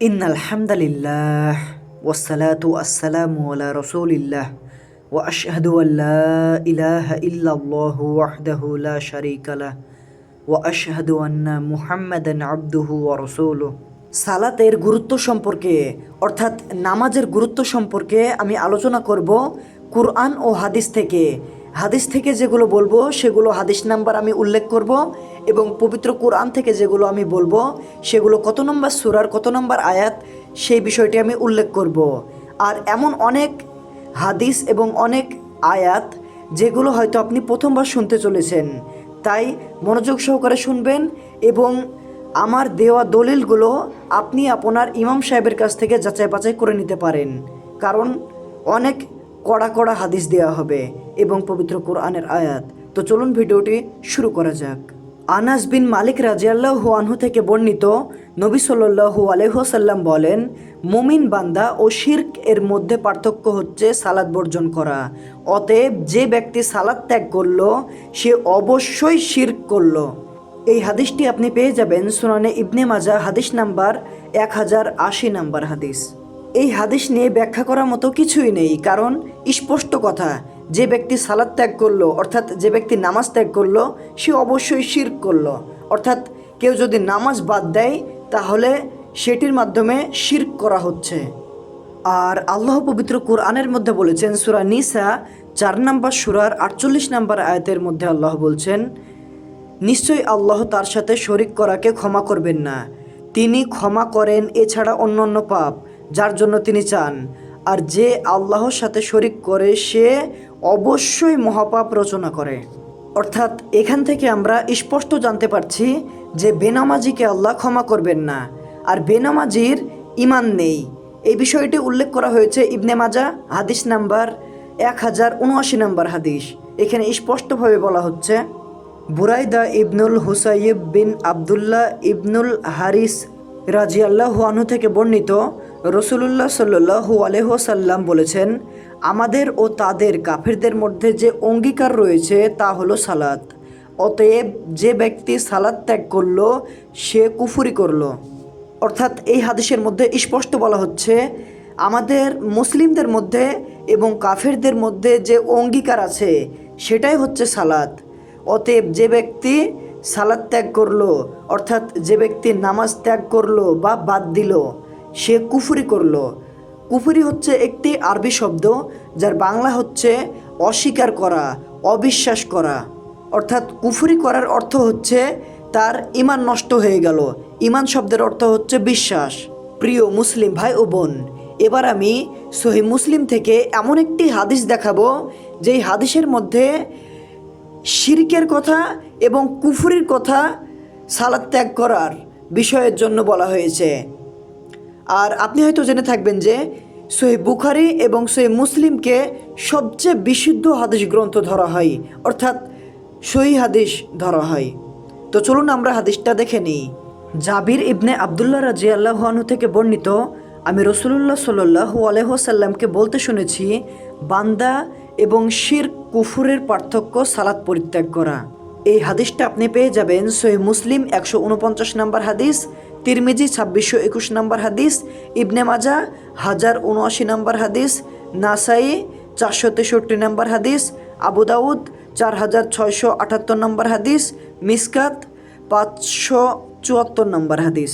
ইন্নাল হামদালিল্লাহ ওয়াসসালাতু ওয়াসসালামু আলা রাসূলিল্লাহ ওয়া আশহাদু আল্লা ইলাহা ইল্লাল্লাহু ওয়াহদাহু লা শারীকা লাহ ওয়া আশহাদু আন্না মুহাম্মাদান আবদুহু ওয়া রাসূলুহু। সালাতের গুরুত্ব সম্পর্কে অর্থাৎ নামাজের গুরুত্ব সম্পর্কে আমি আলোচনা করব কুরআন ও হাদিস থেকে যেগুলো বলবো সেগুলো হাদিস নাম্বার আমি উল্লেখ করব এবং পবিত্র কোরআন থেকে যেগুলো আমি বলবো সেগুলো কত নম্বর সূরার কত নম্বর আয়াত সেই বিষয়টি আমি উল্লেখ করব। আর এমন অনেক হাদিস এবং অনেক আয়াত যেগুলো হয়তো আপনি প্রথমবার শুনতে চলেছেন, তাই মনোযোগ সহকারে শুনবেন এবং আমার দেওয়া দলিলগুলো আপনি আপনার ইমাম সাহেবের কাছ থেকে যাচাই বাছাই করে নিতে পারেন, কারণ অনেক কড়া কড়া হাদিস দেওয়া হবে এবং পবিত্র কোরআনের আয়াত। তো চলুন ভিডিওটি শুরু করা যাক। আনাস বিন মালিক রাদিয়াল্লাহু আনহু থেকে বর্ণিত, নবী সাল্লাল্লাহু আলাইহি ওয়াসাল্লাম বলেন, মুমিন বান্দা ও শিরক এর মধ্যে পার্থক্য হচ্ছে সালাত বর্জন করা। অতএব যে ব্যক্তি সালাত ত্যাগ করলো সে অবশ্যই শিরক করলো। এই হাদিসটি আপনি পেয়ে যাবেন সুনানে ইবনে মাজাহ হাদিস নাম্বার 1080 নাম্বার হাদিস। এই হাদিস নিয়ে ব্যাখ্যা করার মতো কিছুই নেই, কারণ স্পষ্ট কথা, যে ব্যক্তি সালাত ত্যাগ করলো অর্থাৎ যে ব্যক্তি নামাজ ত্যাগ করলো সে অবশ্যই শিরক করলো। অর্থাৎ কেউ যদি নামাজ বাদ দেয় তাহলে সেটির মাধ্যমে শিরক করা হচ্ছে। আর আল্লাহ পবিত্র কোরআনের মধ্যে বলেছেন সূরা নিসা 4 নম্বর সূরার 48 নম্বর আয়াতের মধ্যে আল্লাহ বলছেন, নিশ্চয়ই আল্লাহ তার সাথে শরিক করাকে ক্ষমা করবেন না। তিনি ক্ষমা করেন এছাড়া অন্যান্য পাপ যার জন্য তিনি চান, আর যে আল্লাহর সাথে শরিক করে সে অবশ্যই মহাপাপ রচনা করে। অর্থাৎ এখান থেকে আমরা স্পষ্ট জানতে পারছি যে বেনামাজিকে আল্লাহ ক্ষমা করবেন না, আর বেনামাজির ঈমান নেই। এই বিষয়টি উল্লেখ করা হয়েছে ইবনে মাজাহ হাদিস নাম্বার 1079 নাম্বার হাদিস। এখানে স্পষ্টভাবে বলা হচ্ছে, বুরাইদা ইবনুল হুসাইব বিন আবদুল্লাহ ইবনুল হারিস রাদিয়াল্লাহু আনহু থেকে বর্ণিত, রাসূলুল্লাহ সাল্লাল্লাহু আলাইহি ওয়াসাল্লাম বলেছেন, আমাদের ও তাদের কাফিরদের মধ্যে যে অঙ্গীকার রয়েছে তা হলো সালাত। অতএব যে ব্যক্তি সালাত ত্যাগ করলো সে কুফরি করলো। অর্থাৎ এই হাদিসের মধ্যে স্পষ্ট বলা হচ্ছে, আমাদের মুসলিমদের মধ্যে এবং কাফেরদের মধ্যে যে অঙ্গীকার আছে সেটাই হচ্ছে সালাত। অতএব যে ব্যক্তি সালাত ত্যাগ করলো অর্থাৎ যে ব্যক্তি নামাজ ত্যাগ করলো বা বাদ দিল সে কুফরি করলো। কুফরি হচ্ছে একটি আরবি শব্দ যার বাংলা হচ্ছে অস্বীকার করা, অবিশ্বাস করা। অর্থাৎ কুফরি করার অর্থ হচ্ছে তার ঈমান নষ্ট হয়ে গেল। ঈমান শব্দের অর্থ হচ্ছে বিশ্বাস। প্রিয় মুসলিম ভাই ও বোন, এবার আমি সহিহ মুসলিম থেকে এমন একটি হাদিস দেখাবো যেই হাদিসের মধ্যে শিরকের কথা এবং কুফরির কথা সালাত ত্যাগ করার বিষয়ের জন্য বলা হয়েছে। আর আপনি হয়তো জেনে থাকবেন যে সহিহ বুখারী এবং সহিহ মুসলিমকে সবচেয়ে বিশুদ্ধ হাদিস গ্রন্থ ধরা হয়, অর্থাৎ সহিহ হাদিস ধরা হয়। তো চলুন আমরা হাদিসটা দেখে নিই। জাবির ইবনে আবদুল্লাহ রাদিয়াল্লাহু আনহু থেকে বর্ণিত, আমি রাসূলুল্লাহ সাল্লাল্লাহু আলাইহি ওয়াসাল্লামকে বলতে শুনেছি, বান্দা এবং শিরক কুফরের পার্থক্য সালাত পরিত্যাগ করা। এই হাদিসটা আপনি পেয়ে যাবেন সহিহ মুসলিম 149 নম্বর হাদিস, তিরমিজি 2621 নম্বর হাদিস, ইবনে মাজাহ 1079 নম্বর হাদিস, নাসাই 463 নম্বর হাদিস, আবু দাউদ 4678 নম্বর হাদিস, মিসকাত 574 নম্বর হাদিস।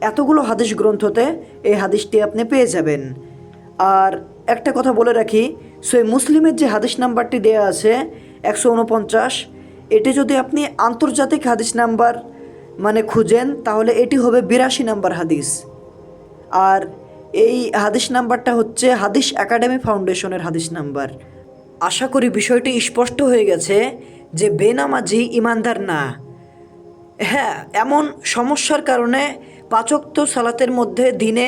এতগুলো হাদিস গ্রন্থতে এই হাদিসটি আপনি পেয়ে যাবেন। আর একটা কথা বলে রাখি, সহিহ মুসলিমের যে হাদিস নাম্বারটি দেয়া আছে 149, এটি যদি আপনি আন্তর্জাতিক হাদিস নাম্বার খুঁজেন তাহলে এটি হবে 82 নাম্বার হাদিস। আর এই হাদিস নাম্বারটা হচ্ছে হাদিস একাডেমি ফাউন্ডেশনের হাদিস নাম্বার। আশা করি বিষয়টি স্পষ্ট হয়ে গেছে যে বেনামাজি ইমানদার না। হ্যাঁ, এমন সমস্যার কারণে 5 ওয়াক্ত সালাতের মধ্যে দিনে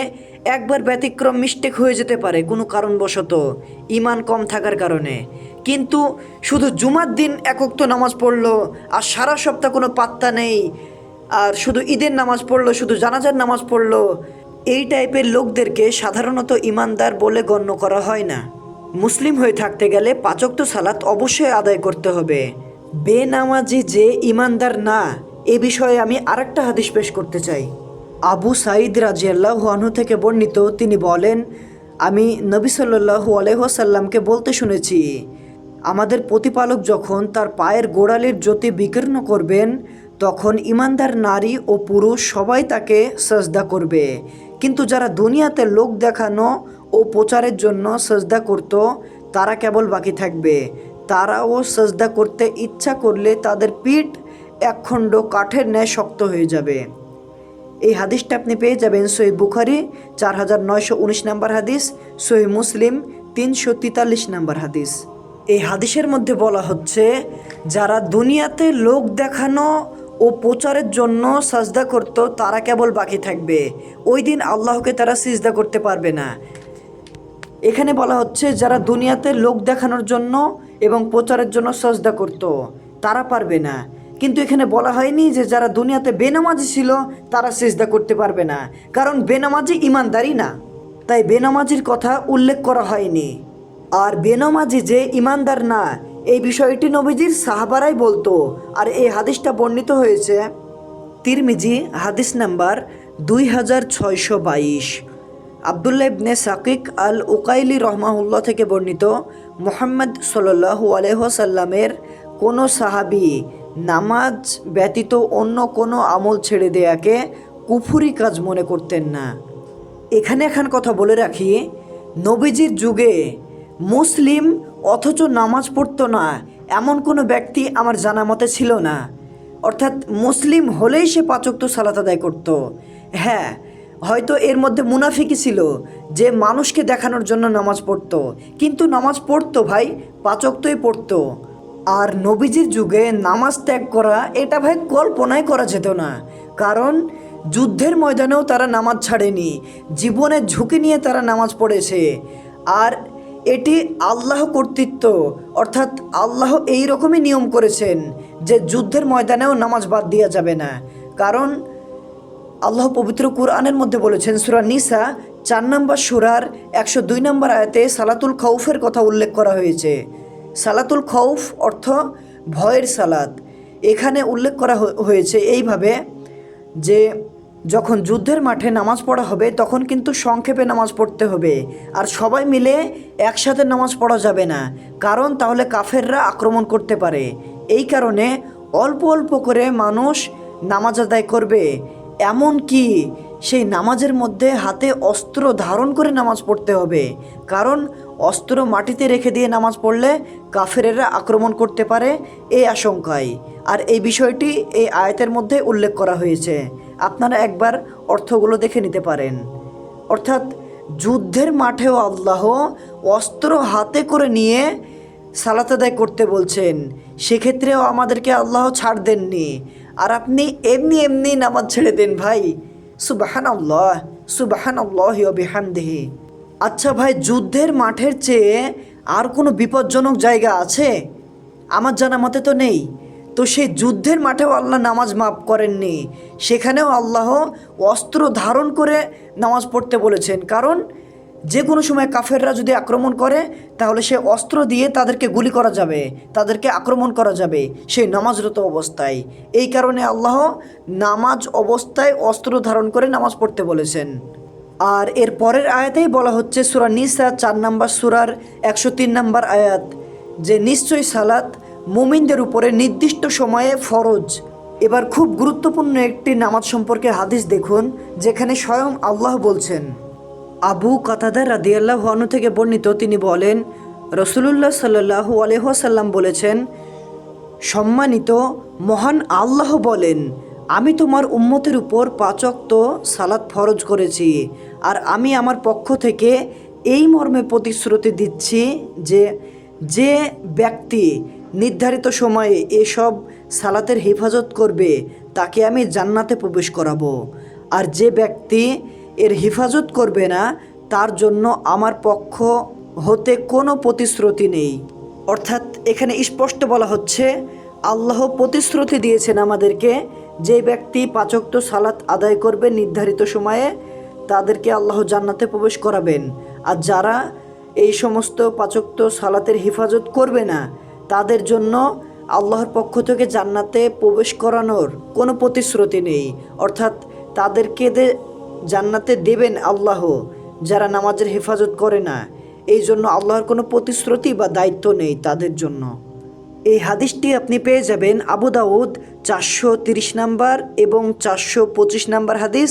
একবার ব্যতিক্রম মিস্টেক হয়ে যেতে পারে কোনো কারণবশত, ঈমান কম থাকার কারণে। কিন্তু শুধু জুমার দিন 1 ওয়াক্ত নামাজ পড়লো আর সারা সপ্তাহ কোনো পাত্তা নেই, আর শুধু ঈদের নামাজ পড়লো, শুধু জানাজার নামাজ পড়লো, এই টাইপের লোকদেরকে সাধারণত ঈমানদার বলে গণ্য করা হয় না। মুসলিম হয়ে থাকতে গেলে 5 ওয়াক্ত সালাত অবশ্যই আদায় করতে হবে। বেনামাজি যে ঈমানদার না এ বিষয়ে আমি আরেকটা হাদিস পেশ করতে চাই। আবু সাঈদ রাদিয়াল্লাহু আনহু থেকে বর্ণিত, তিনি বলেন, আমি নবী সাল্লাল্লাহু আলাইহি ওয়াসাল্লামকে বলতে শুনেছি, আমাদের প্রতিপালক যখন তার পায়ের গোড়ালির জ্যোতি বিকীর্ণ করবেন, তখন ইমানদার নারী ও পুরুষ সবাই তাকে সাজদা করবে, কিন্তু যারা দুনিয়াতে লোক দেখানো ও প্রচারের জন্য সাজদা করত তারা কেবল বাকি থাকবে। তারাও সাজদা করতে ইচ্ছা করলে তাদের পিঠ একখণ্ড কাঠের ন্যায় শক্ত হয়ে যাবে। এই হাদিসটা আপনি পেয়ে যাবেন সহিহ বুখারী 4919 নম্বর হাদিস, সহিহ মুসলিম 343 নম্বর হাদিস। এই হাদিসের মধ্যে বলা হচ্ছে, যারা দুনিয়াতে লোক দেখানো ও প্রচারের জন্য সাজদা করত তারা কেবল বাকি থাকবে, ওই দিন আল্লাহকে তারা সিজদা করতে পারবে না। এখানে বলা হচ্ছে যারা দুনিয়াতে লোক দেখানোর জন্য এবং প্রচারের জন্য সাজদা করত তারা পারবে না, কিন্তু এখানে বলা হয়নি যে যারা দুনিয়াতে বেনামাজি ছিল তারা সিজদা করতে পারবে না, কারণ বেনামাজি ইমানদারি না, তাই বেনামাজির কথা উল্লেখ করা হয়নি। আর বেনামাজি যে ইমানদার না এই বিষয়টি নবীজির সাহাবারাই বলতো। আর এই হাদিসটা বর্ণিত হয়েছে তিরমিজি হাদিস নাম্বার 2622। আবদুল্লাহ ইবনে সাকিক আল উকাইলি রহমাহুল্লাহ থেকে বর্ণিত, মুহাম্মদ সাল্লাল্লাহু আলাইহি ওয়াসাল্লামের কোনো সাহাবী নামাজ ব্যতীত অন্য কোনো আমল ছেড়ে দেয়াকে কুফরি কাজ মনে করতেন না। এখানে এখন কথা বলে রাখি, নবীজির যুগে মুসলিম অথচ নামাজ পড়তো না এমন কোনো ব্যক্তি আমার জানা মতে ছিল না। অর্থাৎ মুসলিম হলেই সে 5 ওয়াক্ত সালাত আদায় করত। হ্যাঁ, হয়তো এর মধ্যে মুনাফিকি ছিল যে মানুষকে দেখানোর জন্য নামাজ পড়তো, কিন্তু নামাজ পড়তো ভাই, 5 ওয়াক্তই পড়তো। আর নবীজির যুগে নামাজ ত্যাগ করা এটা ভাই কল্পনাই করা যেত না, কারণ যুদ্ধের ময়দানেও তারা নামাজ ছাড়েনি, জীবনের ঝুঁকি নিয়ে তারা নামাজ পড়েছে। আর এটি আল্লাহ কর্তৃত্ব, অর্থাৎ আল্লাহ এই রকমই নিয়ম করেছেন যে যুদ্ধের ময়দানেও নামাজ বাদ দেওয়া যাবে না। কারণ আল্লাহ পবিত্র কুরআনের মধ্যে বলেছেন, সূরা নিসা 4 নম্বর সূরার 102 নম্বর আয়াতে সালাতুল খাউফের কথা উল্লেখ করা হয়েছে। সালাতুল খাউফ অর্থ ভয়ের সালাত। এখানে উল্লেখ করা হয়েছে এইভাবে যে যখন যুদ্ধের মাঠে নামাজ পড়া হবে তখন কিন্তু সংক্ষেপে নামাজ পড়তে হবে, আর সবাই মিলে একসাথে নামাজ পড়া যাবে না, কারণ তাহলে কাফেররা আক্রমণ করতে পারে। এই কারণে অল্প অল্প করে মানুষ নামাজ আদায় করবে, এমন কি সেই নামাজের মধ্যে হাতে অস্ত্র ধারণ করে নামাজ পড়তে হবে, কারণ অস্ত্র মাটিতে রেখে দিয়ে নামাজ পড়লে কাফেরেরা আক্রমণ করতে পারে এই আশঙ্কায়। আর এই বিষয়টি এই আয়াতের মধ্যে উল্লেখ করা হয়েছে, আপনারা একবার অর্থগুলো দেখে নিতে পারেন। অর্থাৎ যুদ্ধের মাঠেও আল্লাহ অস্ত্র হাতে করে নিয়ে সালাত আদায় করতে বলছেন, সেক্ষেত্রেও আমাদেরকে আল্লাহ ছাড় দেননি। আর আপনি এমনি এমনি নামাজ ছেড়ে দেন ভাই, সুবহানাল্লাহ সুবহানাল্লাহি ওয়া বিহামদিহি। আচ্ছা ভাই, যুদ্ধের মাঠের চেয়ে আর কোনো বিপজ্জনক জায়গা আছে? আমার জানা মতে তো নেই। তো সেই যুদ্ধের মাঠেও আল্লাহ নামাজ মাফ করেননি, সেখানেও আল্লাহ অস্ত্র ধারণ করে নামাজ পড়তে বলেছেন, কারণ যে কোনো সময় কাফেররা যদি আক্রমণ করে তাহলে সে অস্ত্র দিয়ে তাদেরকে গুলি করা যাবে, তাদেরকে আক্রমণ করা যাবে সেই নামাজরত অবস্থায়। এই কারণে আল্লাহ নামাজ অবস্থায় অস্ত্র ধারণ করে নামাজ পড়তে বলেছেন। আর এর পরের আয়াতেই বলা হচ্ছে সূরা নিসা 4 নম্বর সূরার 103 নম্বর আয়াত, যে নিশ্চয়ই সালাত মুমিনদের উপরে নির্দিষ্ট সময়ে ফরজ। এবার খুব গুরুত্বপূর্ণ একটি নামাজ সম্পর্কে হাদিস দেখুন, যেখানে স্বয়ং আল্লাহ বলছেন। আবু কাতাদা রাদিয়াল্লাহু আনহু থেকে বর্ণিত, তিনি বলেন, রাসূলুল্লাহ সাল্লাল্লাহু আলাইহি ওয়াসাল্লাম বলেছেন, সম্মানিত মহান আল্লাহ বলেন, আমি তোমার উম্মতের উপর 5 ওয়াক্ত সালাত ফরজ করেছি, আর আমি আমার পক্ষ থেকে এই মর্মে প্রতিশ্রুতি দিচ্ছি যে যে ব্যক্তি নির্ধারিত সময়ে এসব সালাতের হেফাজত করবে তাকে আমি জান্নাতে প্রবেশ করাবো, আর যে ব্যক্তি এর হেফাজত করবে না তার জন্য আমার পক্ষ হতে কোনো প্রতিশ্রুতি নেই। অর্থাৎ এখানে স্পষ্ট বলা হচ্ছে আল্লাহ প্রতিশ্রুতি দিয়েছেন আমাদেরকে, যে ব্যক্তি 5 ওয়াক্ত সালাত আদায় করবে নির্ধারিত সময়ে তাদেরকে আল্লাহ জান্নাতে প্রবেশ করাবেন, আর যারা এই সমস্ত 5 ওয়াক্ত সালাতের হেফাজত করবে না তাদের জন্য আল্লাহর পক্ষ থেকে জান্নাতে প্রবেশ করানোর কোনো প্রতিশ্রুতি নেই। অর্থাৎ তাদেরকে জান্নাতে দেবেন আল্লাহ, যারা নামাজের হেফাজত করে না। এই জন্য আল্লাহর কোনো প্রতিশ্রুতি বা দায়িত্ব নেই তাদের জন্য। এই হাদিসটি আপনি পেয়ে যাবেন আবু দাউদ 430 নাম্বার এবং 425 নাম্বার হাদিস,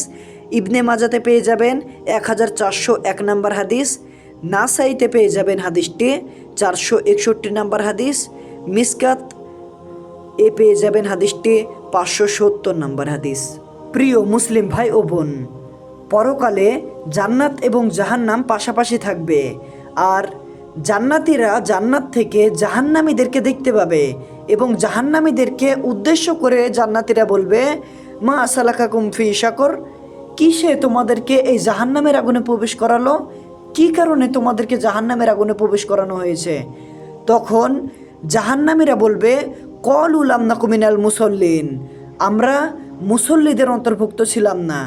ইবনে মাজাতে পেয়ে যাবেন 1401 নাম্বার হাদিস, নাসাইতে পেয়ে যাবেন হাদিসটি 461 নাম্বার হাদিস, মিসকাত পেয়ে যাবেন হাদিসটি 570 নাম্বার হাদিস। প্রিয় মুসলিম ভাই ও বোন, পরকালে জান্নাত এবং জাহান্নাম পাশাপাশি থাকবে, আর জান্নাতীরা জান্নাত থেকে জাহান্নামীদেরকে দেখতে পাবে এবং জাহান্নামীদেরকে উদ্দেশ্য করে জান্নাতীরা বলবে, মা সালাকাকুম ফি সাকর, কিসে তোমাদেরকে এই জাহান্নামের আগুনে প্রবেশ করালো, কি কারণে তোমাদেরকে জাহান্নামের আগুনে প্রবেশ করানো হয়েছে? তখন জাহান্নামীরা বলবে, কলু লাম নাকু মিনাল মুসল্লিন, আমরা মুসল্লিদের অন্তর্ভুক্ত ছিলাম না,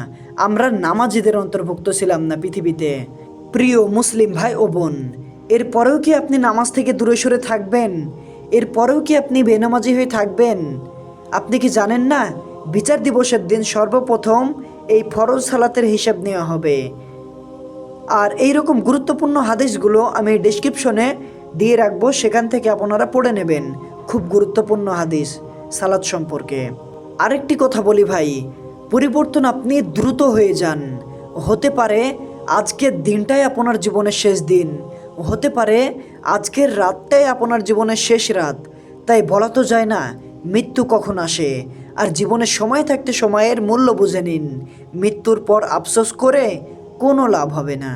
আমরা নামাজিদের অন্তর্ভুক্ত ছিলাম না পৃথিবীতে। প্রিয় মুসলিম ভাই ও বোন, এরপরেও কি আপনি নামাজ থেকে দূরে সরে থাকবেন? এরপরেও কি আপনি বেনামাজি হয়ে থাকবেন? আপনি কি জানেন না, বিচার দিবসের দিন সর্বপ্রথম এই ফরজ সালাতের হিসাব নেওয়া হবে। আর এই রকম গুরুত্বপূর্ণ হাদিসগুলো আমি ডেসক্রিপশনে দিয়ে রাখবো, সেখান থেকে আপনারা পড়ে নেবেন। খুব গুরুত্বপূর্ণ হাদিস সালাত সম্পর্কে। আরেকটি কথা বলি ভাই, পরিবর্তন আপনি দ্রুত হয়ে যান। হতে পারে আজকের দিনটাই আপনার জীবনের শেষ দিন, হতে পারে আজকের রাতটাই আপনার জীবনের শেষ রাত। তাই বলা তো যায় না মৃত্যু কখন আসে। আর জীবনের সময় থাকতে সময়ের মূল্য বুঝে নিন, মৃত্যুর পর আফসোস করে কোনো লাভ হবে না।